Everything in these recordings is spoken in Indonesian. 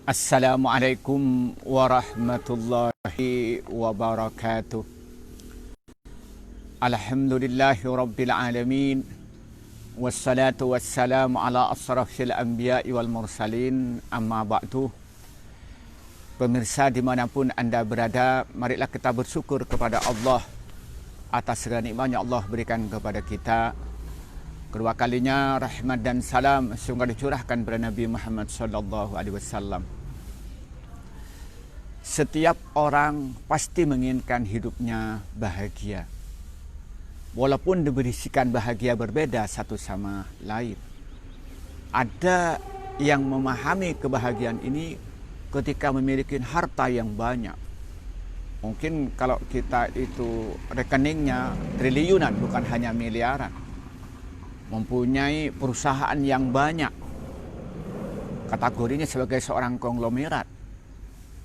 Assalamualaikum warahmatullahi wabarakatuh. Alhamdulillahi rabbil alamin. Wassalatu wassalamu ala asrafil anbiya'i wal mursalin. Amma ba'du. Pemirsa dimanapun anda berada, marilah kita bersyukur kepada Allah atas segala nikmat yang Allah berikan kepada kita. Kedua kalinya rahmat dan salam sungguh dicurahkan kepada Nabi Muhammad sallallahu alaihi wasallam. Setiap orang pasti menginginkan hidupnya bahagia. Walaupun diberisikan bahagia berbeda satu sama lain. Ada yang memahami kebahagiaan ini ketika memiliki harta yang banyak. Mungkin kalau kita itu rekeningnya triliunan, bukan hanya miliaran. Mempunyai perusahaan yang banyak, kategorinya sebagai seorang konglomerat.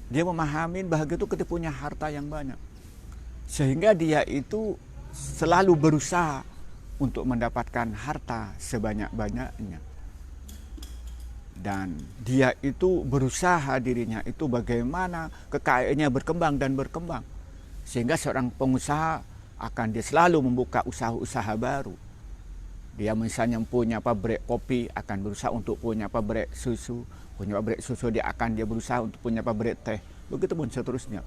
Dia memahami bahagia itu ketika punya harta yang banyak, sehingga dia itu selalu berusaha untuk mendapatkan harta sebanyak-banyaknya. Dan dia itu berusaha dirinya itu bagaimana kekayaannya berkembang dan berkembang, sehingga seorang pengusaha akan dia selalu membuka usaha-usaha baru. Dia misalnya punya pabrik kopi, akan berusaha untuk punya pabrik susu. Punya pabrik susu, dia berusaha untuk punya pabrik teh. Begitu pun seterusnya.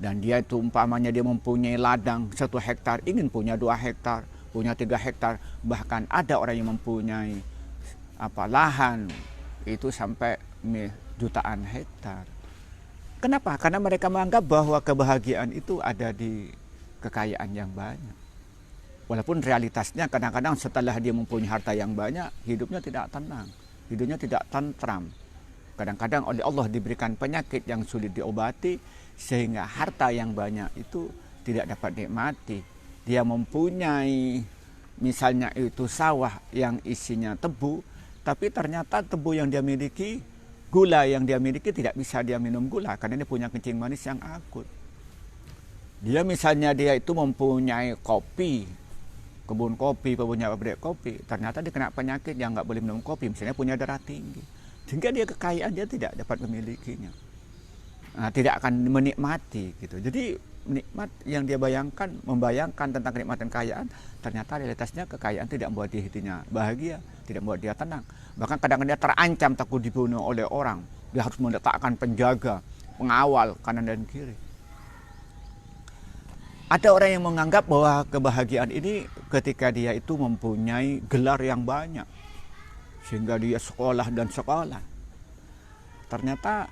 Dan dia itu umpamanya dia mempunyai ladang 1 hektar, ingin punya 2 hektar, punya 3 hektar. Bahkan ada orang yang mempunyai lahan itu sampai jutaan hektar. Kenapa? Karena mereka menganggap bahwa kebahagiaan itu ada di kekayaan yang banyak. Walaupun realitasnya kadang-kadang setelah dia mempunyai harta yang banyak, hidupnya tidak tenang, hidupnya tidak tentram. Kadang-kadang oleh Allah diberikan penyakit yang sulit diobati, sehingga harta yang banyak itu tidak dapat dinikmati. Dia mempunyai misalnya itu sawah yang isinya tebu, tapi ternyata tebu yang dia miliki, gula yang dia miliki tidak bisa dia minum gula, karena dia punya kencing manis yang akut. Dia misalnya dia itu mempunyai kopi, kebun kopi, punya pabrik kopi, ternyata dia kena penyakit yang nggak boleh minum kopi, misalnya punya darah tinggi, sehingga dia kekayaan dia tidak dapat memilikinya, tidak akan menikmati gitu. Jadi nikmat yang dia membayangkan tentang kenikmatan kekayaan, ternyata realitasnya kekayaan tidak membuat dia hatinya bahagia, tidak membuat dia tenang. Bahkan kadang-kadang dia terancam takut dibunuh oleh orang, dia harus meletakkan penjaga, pengawal kanan dan kiri. Ada orang yang menganggap bahwa kebahagiaan ini ketika dia itu mempunyai gelar yang banyak, sehingga dia sekolah dan sekolah. Ternyata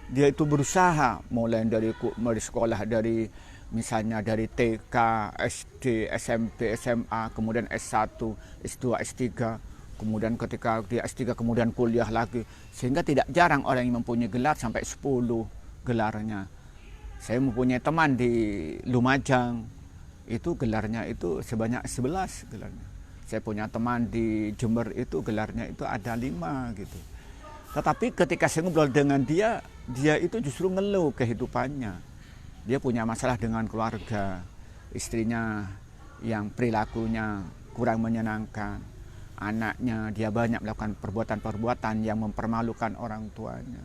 dia itu berusaha mulai dari sekolah, dari misalnya dari TK, SD, SMP, SMA, kemudian S1, S2, S3, kemudian ketika dia S3 kemudian kuliah lagi, sehingga tidak jarang orang yang mempunyai gelar sampai 10 gelarnya. Saya mempunyai teman di Lumajang, itu gelarnya itu sebanyak 11 gelarnya. Saya punya teman di Jember, itu gelarnya itu ada 5 gitu. Tetapi ketika saya ngobrol dengan dia itu justru ngeluh kehidupannya. Dia punya masalah dengan keluarga, istrinya yang perilakunya kurang menyenangkan. Anaknya dia banyak melakukan perbuatan-perbuatan yang mempermalukan orang tuanya.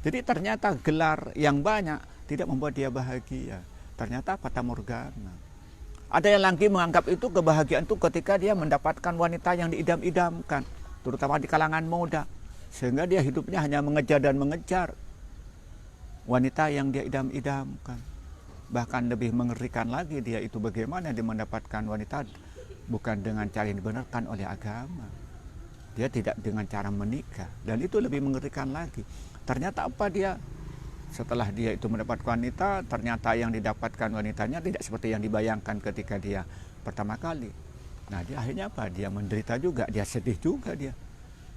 Jadi ternyata gelar yang banyak tidak membuat dia bahagia. Ternyata fata morgana. Ada yang lagi menganggap itu kebahagiaan itu ketika dia mendapatkan wanita yang diidam-idamkan, terutama di kalangan muda, sehingga dia hidupnya hanya mengejar dan mengejar wanita yang dia idam-idamkan. Bahkan lebih mengerikan lagi, dia itu bagaimana dia mendapatkan wanita bukan dengan cara yang dibenarkan oleh agama. Dia tidak dengan cara menikah, dan itu lebih mengerikan lagi. Ternyata apa dia? Setelah dia itu mendapat wanita, ternyata yang didapatkan wanitanya tidak seperti yang dibayangkan ketika dia pertama kali. Nah, dia akhirnya apa? Dia menderita juga, dia sedih juga dia.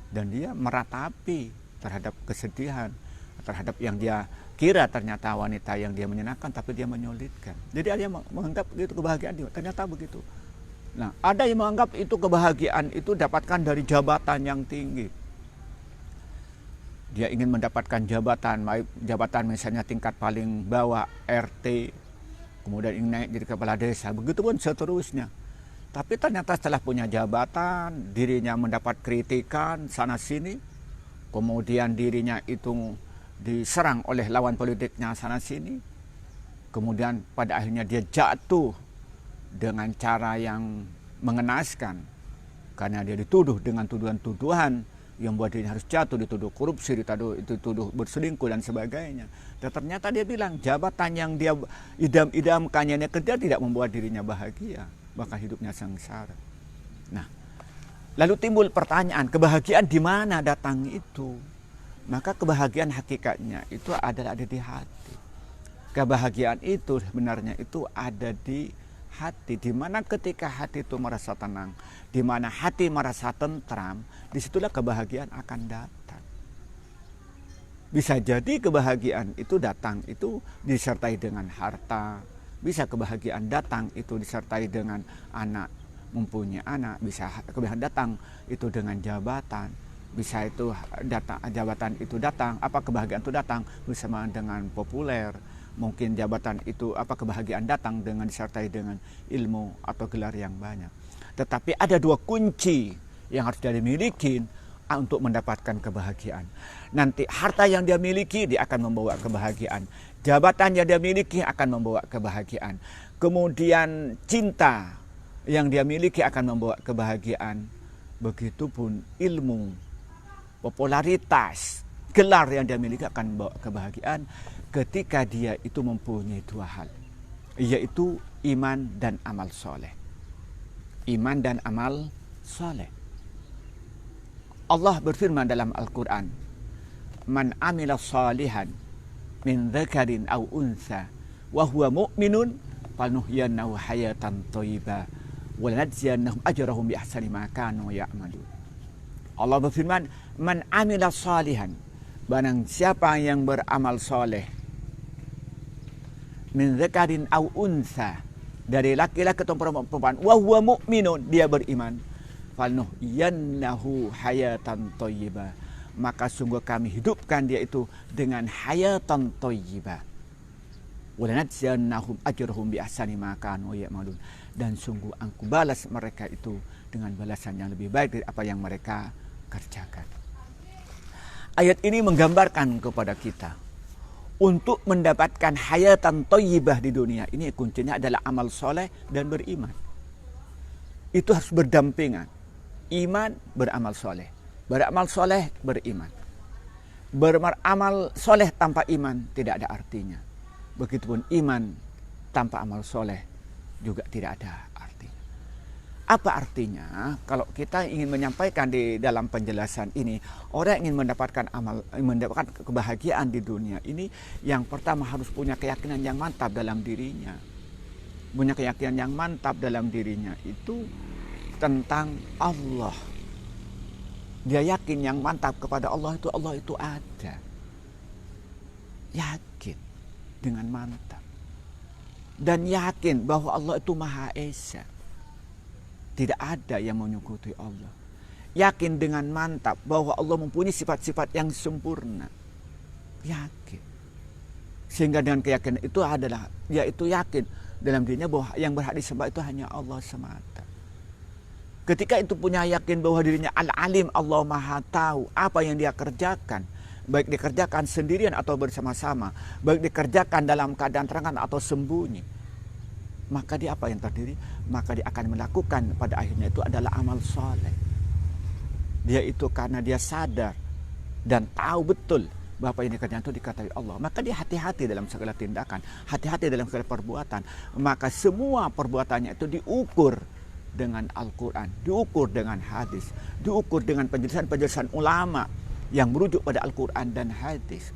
Dan dia meratapi terhadap kesedihan, terhadap yang dia kira ternyata wanita yang dia menyenangkan, tapi dia menyulitkan. Jadi ada yang menganggap itu kebahagiaan dia, ternyata begitu. Nah, ada yang menganggap itu kebahagiaan itu dapatkan dari jabatan yang tinggi. Dia ingin mendapatkan jabatan misalnya tingkat paling bawah RT, kemudian ingin naik jadi kepala desa, begitu pun seterusnya. Tapi ternyata setelah punya jabatan, dirinya mendapat kritikan sana sini, kemudian dirinya itu diserang oleh lawan politiknya sana sini, kemudian pada akhirnya dia jatuh dengan cara yang mengenaskan karena dia dituduh dengan tuduhan-tuduhan yang buat dirinya harus jatuh, dituduh korupsi, dituduh berselingkuh dan sebagainya. Dan ternyata dia bilang jabatan yang dia idam-idamkannya kerja tidak membuat dirinya bahagia, bahkan hidupnya sengsara. Nah, lalu timbul pertanyaan, kebahagiaan di mana datang itu? Maka kebahagiaan hakikatnya itu adalah ada di hati. Kebahagiaan itu sebenarnya itu ada di hati, di mana ketika hati itu merasa tenang, di mana hati merasa tentram, disitulah kebahagiaan akan datang. Bisa jadi kebahagiaan itu datang itu disertai dengan harta, bisa kebahagiaan datang itu disertai dengan anak, mempunyai anak, bisa kebahagiaan datang itu dengan jabatan, bisa itu datang jabatan itu datang, apa kebahagiaan itu datang bersama dengan populer. Mungkin jabatan itu kebahagiaan datang dengan disertai dengan ilmu atau gelar yang banyak. Tetapi ada dua kunci yang harus dia miliki untuk mendapatkan kebahagiaan. Nanti harta yang dia miliki dia akan membawa kebahagiaan. Jabatan yang dia miliki akan membawa kebahagiaan. Kemudian cinta yang dia miliki akan membawa kebahagiaan. Begitupun ilmu, popularitas, gelar yang dia miliki akan membawa kebahagiaan. Ketika dia itu mempunyai dua hal, yaitu iman dan amal soleh. Iman dan amal soleh. Allah berfirman dalam Al-Quran, Man amila salihan min dzakarin aw untha wa huwa mu'minun fanuhyiyannahu hayatan thayyibah wa lanajziyannahum ajrahum bi ahsani ma kanu ya'malun. Allah berfirman, Man amila salihan, barang siapa yang beramal soleh, min dzakarin aw untha, dari laki-laki atau perempuan, wa huwa mu'minun, dia beriman, falnuhyiyannahu hayatan thayyibah, maka sungguh kami hidupkan dia itu dengan hayatan thayyibah, wa lanajziyannahum ajrahum bi ahsani ma kanu ya'malun, dan sungguh aku balas mereka itu dengan balasan yang lebih baik dari apa yang mereka kerjakan. Ayat ini menggambarkan kepada kita untuk mendapatkan hayatan thayyibah di dunia ini, kuncinya adalah amal soleh dan beriman. Itu harus berdampingan. Iman beramal soleh, beramal soleh beriman. Beramal soleh tanpa iman tidak ada artinya. Begitupun iman tanpa amal soleh juga tidak ada artinya. Apa artinya? Kalau kita ingin menyampaikan di dalam penjelasan ini, orang ingin mendapatkan kebahagiaan di dunia ini, yang pertama harus punya keyakinan yang mantap dalam dirinya. Punya keyakinan yang mantap dalam dirinya itu tentang Allah. Dia yakin yang mantap kepada Allah itu ada. Yakin dengan mantap. Dan yakin bahwa Allah itu Maha Esa. Tidak ada yang menyekutuai Allah. Yakin dengan mantap bahwa Allah mempunyai sifat-sifat yang sempurna. Yakin. Sehingga dengan keyakinan itu adalah, yaitu yakin dalam dirinya bahwa yang berhak disembah itu hanya Allah semata. Ketika itu punya yakin bahwa dirinya Al-Alim, Allah Maha Tahu apa yang dia kerjakan. Baik dikerjakan sendirian atau bersama-sama. Baik dikerjakan dalam keadaan terangan atau sembunyi. Maka dia apa yang terdiri? Maka dia akan melakukan pada akhirnya itu adalah amal soleh. Dia itu karena dia sadar dan tahu betul bahwa apa yang dikerjakan itu diketahui Allah. Maka dia hati-hati dalam segala tindakan, hati-hati dalam segala perbuatan. Maka semua perbuatannya itu diukur dengan Al-Quran, diukur dengan hadis, diukur dengan penjelasan-penjelasan ulama yang merujuk pada Al-Quran dan hadis.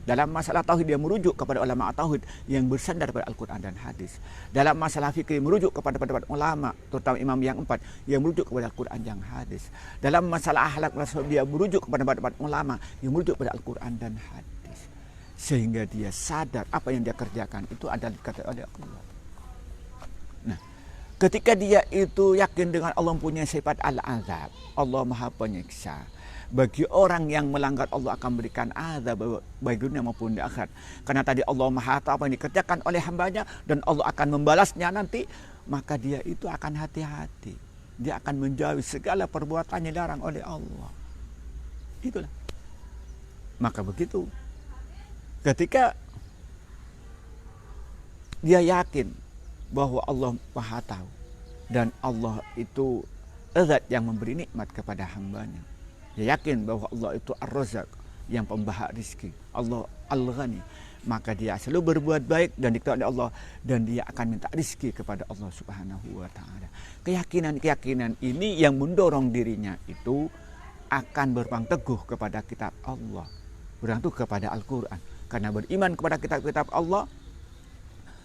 Dalam masalah tauhid dia merujuk kepada ulama tauhid yang bersandar pada Al-Quran dan hadis. Dalam masalah fikih merujuk kepada pendapat ulama, terutama imam yang 4 yang merujuk kepada Al-Quran dan hadis. Dalam masalah akhlak dia merujuk kepada pendapat ulama yang merujuk kepada Al-Quran dan hadis. Sehingga dia sadar apa yang dia kerjakan itu adalah dikatakan oleh Allah. Nah, ketika dia itu yakin dengan Allah mempunyai sifat al-azab, Allah Maha Penyiksa. Bagi orang yang melanggar Allah akan berikan azab baik dunia maupun di akhirat. Karena tadi Allah Maha Tahu apa yang dikerjakan oleh hambanya dan Allah akan membalasnya nanti. Maka dia itu akan hati-hati. Dia akan menjauhi segala perbuatan yang dilarang oleh Allah. Itulah. Maka begitu, ketika dia yakin bahwa Allah Maha Tahu dan Allah itu zat yang memberi nikmat kepada hambanya. Dia yakin bahwa Allah itu Ar-Razzaq, yang pembahak rizki, Allah Al-Ghani. Maka dia selalu berbuat baik dan diketahui oleh Allah, dan dia akan minta rizki kepada Allah Subhanahu wa Ta'ala. Keyakinan ini yang mendorong dirinya itu akan berpegang teguh kepada kitab Allah, berpegang teguh kepada Al-Quran. Karena beriman kepada kitab-kitab Allah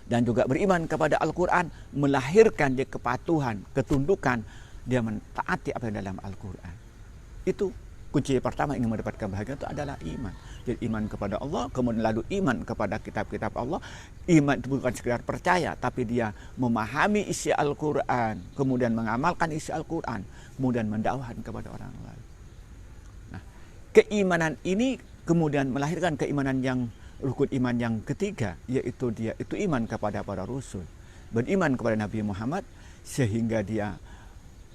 dan juga beriman kepada Al-Quran melahirkan dia kepatuhan, ketundukan, dia mentaati apa yang dalam Al-Quran. Itu kunci pertama ingin mendapatkan bahagia itu adalah iman. Jadi iman kepada Allah, kemudian lalu iman kepada kitab-kitab Allah. Iman itu bukan sekedar percaya, tapi dia memahami isi Al-Quran, kemudian mengamalkan isi Al-Quran, kemudian mendakwahkan kepada orang lain. Nah, keimanan ini kemudian melahirkan keimanan yang rukun iman yang ketiga, yaitu dia itu iman kepada para rasul, beriman kepada Nabi Muhammad, sehingga dia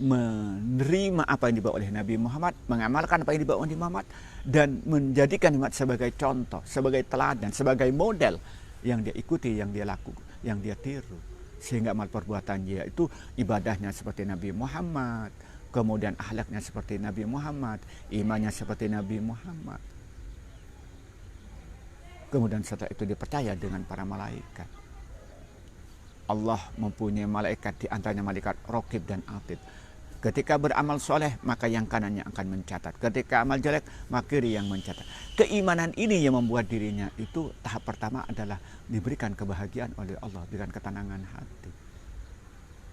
menerima apa yang dibawa oleh Nabi Muhammad, mengamalkan apa yang dibawa oleh Nabi Muhammad, dan menjadikan Muhammad sebagai contoh, sebagai teladan, sebagai model yang dia ikuti, yang dia lakukan, yang dia tiru, sehingga amal perbuatan dia itu ibadahnya seperti Nabi Muhammad, kemudian akhlaknya seperti Nabi Muhammad, imannya seperti Nabi Muhammad. Kemudian setelah itu dipercaya dengan para malaikat. Allah mempunyai malaikat, di antaranya malaikat Raqib dan Atid. Ketika beramal soleh, maka yang kanannya akan mencatat. Ketika amal jelek, maka kiri yang mencatat. Keimanan ini yang membuat dirinya itu tahap pertama adalah diberikan kebahagiaan oleh Allah, diberikan ketenangan hati.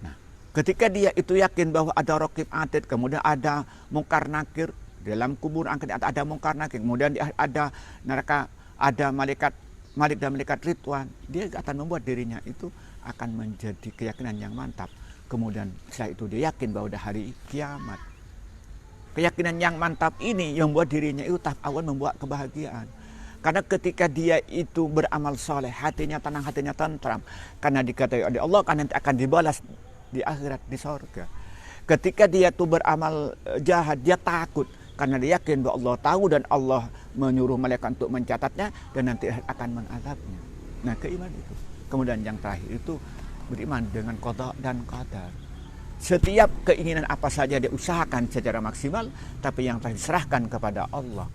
Nah, ketika dia itu yakin bahwa ada Raqib Atid, kemudian ada Mungkar Nakir, dalam kubur akan ada Mungkar Nakir, kemudian ada neraka, ada malaikat Malik dan malaikat Ridwan, dia akan membuat dirinya itu akan menjadi keyakinan yang mantap. Kemudian setelah itu dia yakin bahwa ada hari kiamat. Keyakinan yang mantap ini yang membuat dirinya itu tahap awal membuat kebahagiaan. Karena ketika dia itu beramal soleh, hatinya tenang, hatinya tentram. Karena dikatakan oleh Allah kan nanti akan dibalas di akhirat, di sorga. Ketika dia itu beramal jahat, dia takut. Karena dia yakin bahwa Allah tahu dan Allah menyuruh malaikat untuk mencatatnya dan nanti akan mengazabnya. Nah, keimanan itu. Kemudian yang terakhir itu beriman dengan qada dan qadar. Setiap keinginan apa saja dia usahakan secara maksimal, tapi yang telah diserahkan kepada Allah.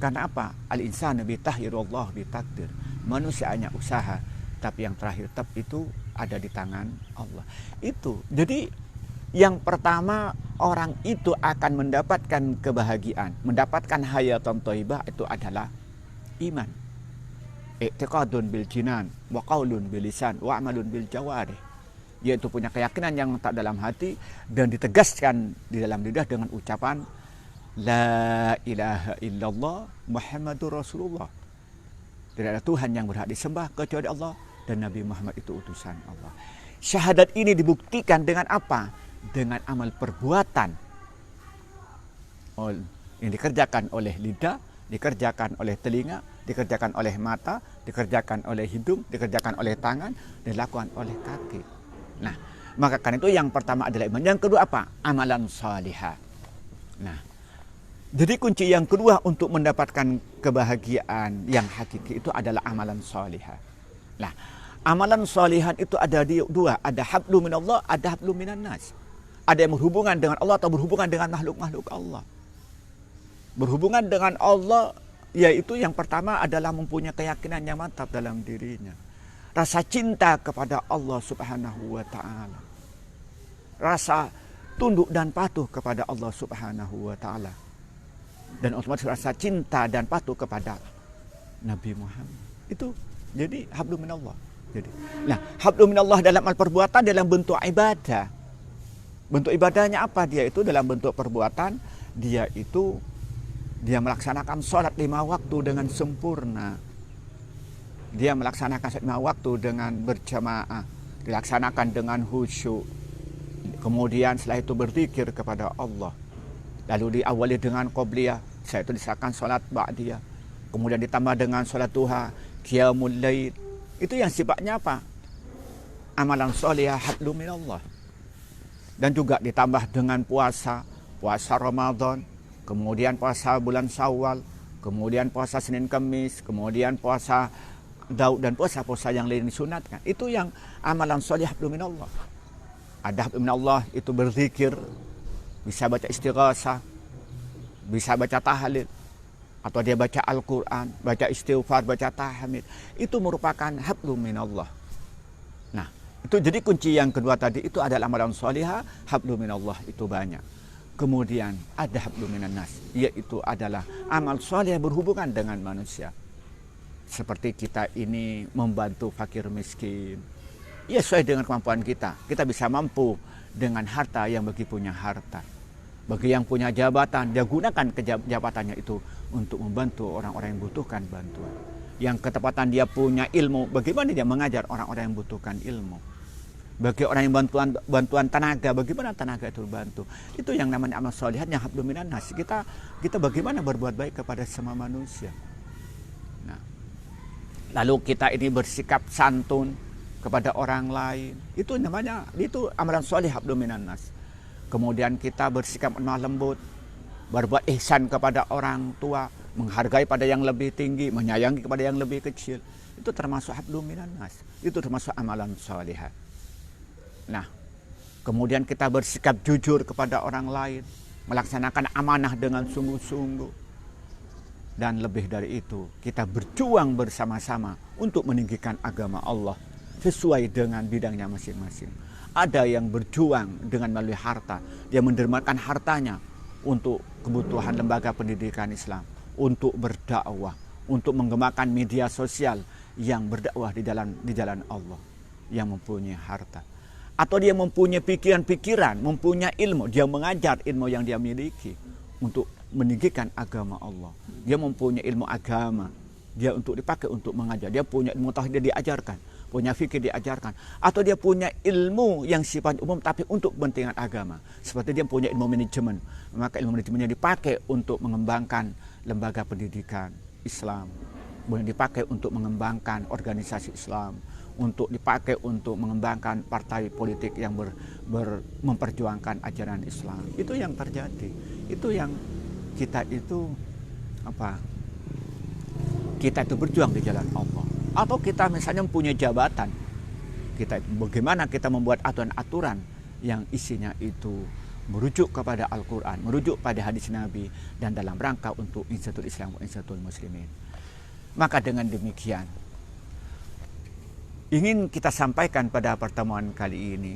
Karena apa? Al-insanu bitahhirullah bitakdir. Manusia hanya usaha, tapi yang terakhir tetap itu ada di tangan Allah. Itu. Jadi yang pertama, orang itu akan mendapatkan kebahagiaan, mendapatkan hayatan thayyibah itu adalah iman. I'tiqadun bil jinan, wa qaulun bil lisan, wa amalun bil jawarih. Yaitu punya keyakinan yang tak dalam hati dan ditegaskan di dalam lidah dengan ucapan La ilaha illallah Muhammadur Rasulullah. Tidak ada Tuhan yang berhak disembah kecuali Allah dan Nabi Muhammad itu utusan Allah. Syahadat ini dibuktikan dengan apa? Dengan amal perbuatan yang dikerjakan oleh lidah, dikerjakan oleh telinga, dikerjakan oleh mata, dikerjakan oleh hidung, dikerjakan oleh tangan, dilakukan oleh kaki. Nah, maka kan itu yang pertama adalah iman. Yang kedua apa? Amalan salihah. Nah, jadi kunci yang kedua untuk mendapatkan kebahagiaan yang hakiki itu adalah amalan salihah. Nah, amalan salihan itu ada dua, ada hablu minallah, ada hablu minan nas. Ada yang berhubungan dengan Allah atau berhubungan dengan makhluk-makhluk Allah. Berhubungan dengan Allah, yaitu yang pertama adalah mempunyai keyakinan yang mantap dalam dirinya. Rasa cinta kepada Allah Subhanahu wa Ta'ala. Rasa tunduk dan patuh kepada Allah Subhanahu wa Ta'ala. Dan otomatis rasa cinta dan patuh kepada Nabi Muhammad. Itu jadi hablu minallah. Jadi, nah, hablu minallah dalam perbuatan dalam bentuk ibadah. Bentuk ibadahnya apa? Dia itu dalam bentuk perbuatan, dia melaksanakan sholat 5 waktu dengan sempurna. Dia melaksanakan sholat 5 waktu dengan berjamaah, dilaksanakan dengan khusyuk. Kemudian setelah itu berzikir kepada Allah. Lalu diawali dengan qobliyah, setelah itu disahkan sholat ba'diyah. Kemudian ditambah dengan sholat duha, qiyamul lail. Itu yang sifatnya apa? Amalan sholihah hadlu minallah. Dan juga ditambah dengan puasa Ramadan, kemudian puasa bulan Syawal, kemudian puasa Senin Kamis, kemudian puasa Daud dan puasa-puasa yang lain disunatkan. Itu yang amalan soleh hablum minallah. Ada hablum minallah itu berzikir, bisa baca istighasah, bisa baca tahlil, atau dia baca Al-Quran, baca istighfar, baca tahmid. Itu merupakan hablum minallah. Nah, itu jadi kunci yang kedua tadi itu adalah amalan solihah, hablum minallah itu banyak. Kemudian ada hablum minan nas, yaitu adalah amal soleh berhubungan dengan manusia. Seperti kita ini membantu fakir miskin. Ya sesuai dengan kemampuan kita. Kita bisa mampu dengan harta yang bagi punya harta. Bagi yang punya jabatan, dia gunakan jabatannya itu untuk membantu orang-orang yang membutuhkan bantuan. Yang ketepatan dia punya ilmu, bagaimana dia mengajar orang-orang yang membutuhkan ilmu. Bagi orang yang bantuan tenaga, bagaimana tenaga itu bantu. Itu yang namanya amal sholihat yang hablum minan nas. Kita bagaimana berbuat baik kepada semua manusia. Nah, lalu kita ini bersikap santun kepada orang lain. Itu namanya, itu amalan sholih hablum minan nas. Kemudian kita bersikap lemah lembut, berbuat ihsan kepada orang tua, menghargai pada yang lebih tinggi, menyayangi kepada yang lebih kecil. Itu termasuk hablum minan nas. Itu termasuk amalan sholihat. Nah, kemudian kita bersikap jujur kepada orang lain, melaksanakan amanah dengan sungguh-sungguh. Dan lebih dari itu, kita berjuang bersama-sama untuk meninggikan agama Allah sesuai dengan bidangnya masing-masing. Ada yang berjuang dengan melalui harta, dia mendermakan hartanya untuk kebutuhan lembaga pendidikan Islam, untuk berdakwah, untuk mengembangkan media sosial yang berdakwah di jalan Allah, yang mempunyai harta. Atau dia mempunyai pikiran-pikiran, mempunyai ilmu, dia mengajar ilmu yang dia miliki untuk meninggikan agama Allah. Dia mempunyai ilmu agama, dia untuk dipakai untuk mengajar. Dia punya ilmu tauhid, dia diajarkan, punya fikih diajarkan. Atau dia punya ilmu yang sifatnya umum tapi untuk kepentingan agama. Seperti dia punya ilmu manajemen, maka ilmu manajemennya dipakai untuk mengembangkan lembaga pendidikan Islam, boleh dipakai untuk mengembangkan organisasi Islam, untuk dipakai untuk mengembangkan partai politik yang memperjuangkan ajaran Islam. Itu yang terjadi. Itu yang kita itu kita itu berjuang di jalan Allah. Atau kita misalnya mempunyai jabatan, bagaimana kita membuat aturan-aturan yang isinya itu merujuk kepada Al-Quran, merujuk pada hadis Nabi, dan dalam rangka untuk Insyaatul Islam wa Insyaatul Muslimin. Maka dengan demikian, ingin kita sampaikan pada pertemuan kali ini,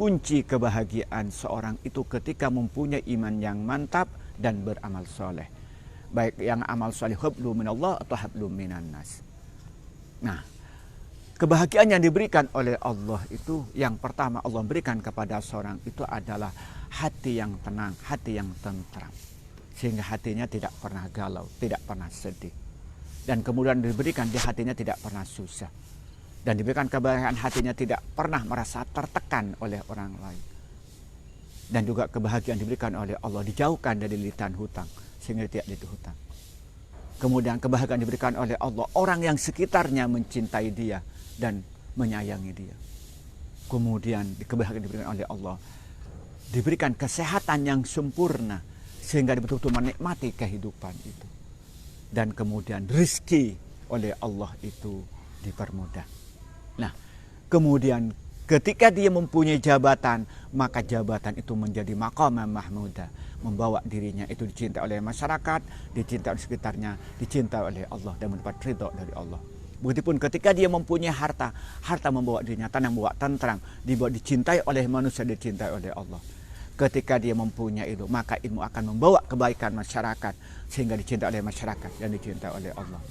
kunci kebahagiaan seorang itu ketika mempunyai iman yang mantap dan beramal soleh. Baik yang amal soleh hablum minallah atau hablum minan nas. Nah, kebahagiaan yang diberikan oleh Allah itu, yang pertama Allah berikan kepada seorang itu adalah hati yang tenang, hati yang tentram. Sehingga hatinya tidak pernah galau, tidak pernah sedih. Dan kemudian diberikan di hatinya tidak pernah susah. Dan diberikan kebahagiaan hatinya tidak pernah merasa tertekan oleh orang lain. Dan juga kebahagiaan diberikan oleh Allah, dijauhkan dari lilitan hutang sehingga tidak dihutang. Kemudian kebahagiaan diberikan oleh Allah, orang yang sekitarnya mencintai dia dan menyayangi dia. Kemudian kebahagiaan diberikan oleh Allah, diberikan kesehatan yang sempurna sehingga betul-betul menikmati kehidupan itu. Dan kemudian rezeki oleh Allah itu dipermudah. Nah, kemudian ketika dia mempunyai jabatan, maka jabatan itu menjadi maqamah mahmudah, membawa dirinya itu dicintai oleh masyarakat, dicintai oleh sekitarnya, dicintai oleh Allah dan mendapat ridho dari Allah. Begitupun ketika dia mempunyai harta, harta membawa dirinya tenang, membawa tentram, dicintai oleh manusia, dicintai oleh Allah. Ketika dia mempunyai ilmu, maka ilmu akan membawa kebaikan masyarakat sehingga dicintai oleh masyarakat dan dicintai oleh Allah.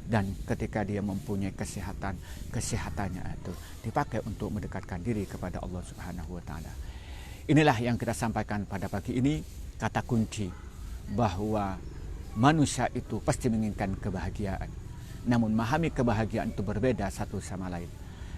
Dan ketika dia mempunyai kesehatan, kesehatannya itu dipakai untuk mendekatkan diri kepada Allah Subhanahu wa taala. Inilah yang kita sampaikan pada pagi ini, kata kunci bahwa manusia itu pasti menginginkan kebahagiaan. Namun memahami kebahagiaan itu berbeda satu sama lain.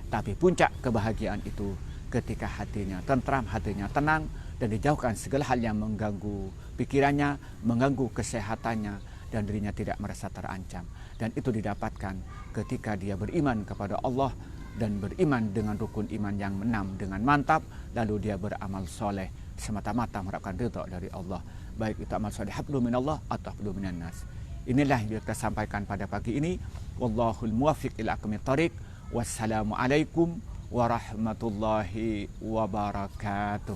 Tapi puncak kebahagiaan itu ketika hatinya tentram, hatinya tenang, dan dijauhkan segala hal yang mengganggu pikirannya, mengganggu kesehatannya, dan dirinya tidak merasa terancam. Dan itu didapatkan ketika dia beriman kepada Allah dan beriman dengan rukun iman yang 6 dengan mantap, lalu dia beramal soleh semata-mata mengharapkan ridha dari Allah. Baik itu amal soleh hablum minallah atau hablum minan nas. Inilah yang kita sampaikan pada pagi ini. Wallahul muwaffiq ila aqwamit thoriq. Wassalamualaikum warahmatullahi wabarakatuh.